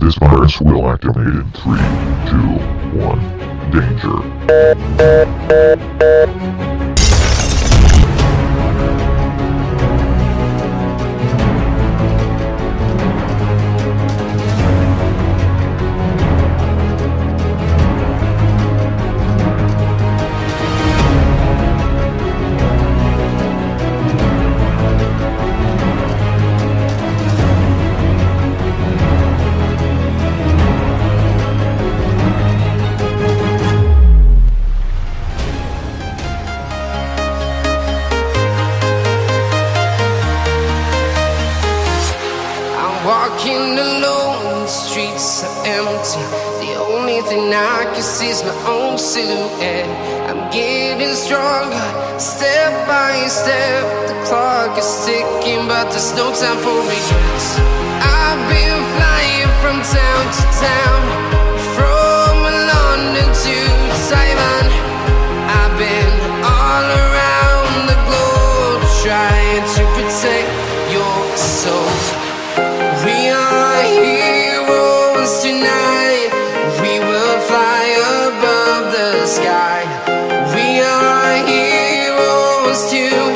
This virus will activate in 3, 2, 1. Danger. Walking alone, the streets are empty. The only thing I can see is my own silhouette. I'm getting stronger, step by step. The clock is ticking, but there's no time for regrets. I've been flying from town to town, from London to Taiwan. I've been all around the globe, trying to protect your soul. We are heroes tonight. We will fly above the sky. We are heroes tonight.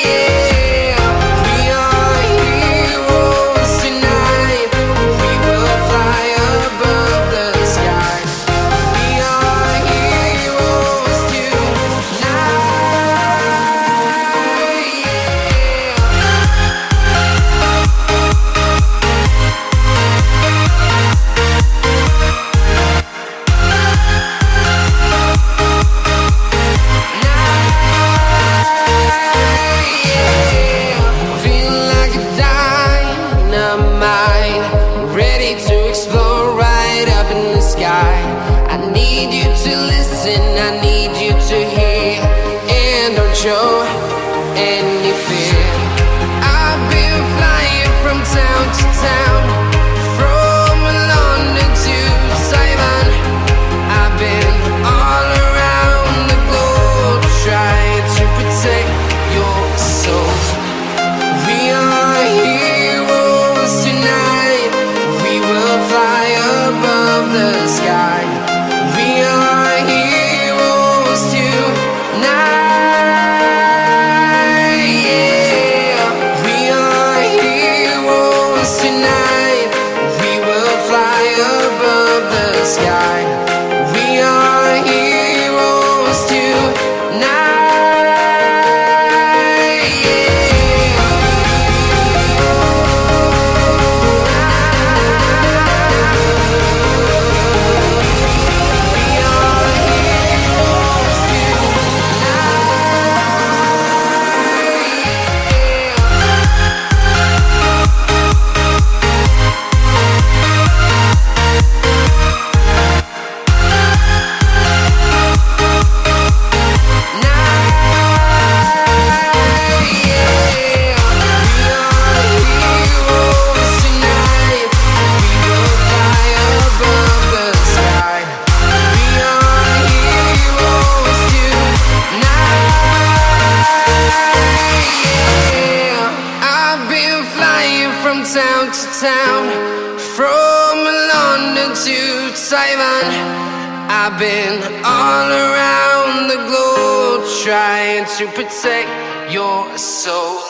Yeah. We are heroes tonight. We will fly above the sky. We are heroes tonight. I need you to hear and don't show any fear. I've been flying from town to town, from London to Taiwan. I've been all around the globe, trying to protect your soul. We are heroes tonight. We will fly above the sky. We are heroes tonight. Yeah. We are heroes tonight. We will fly above the sky. We are heroes tonight. Town to town, from London to Taiwan. I've been all around the globe, trying to protect your soul.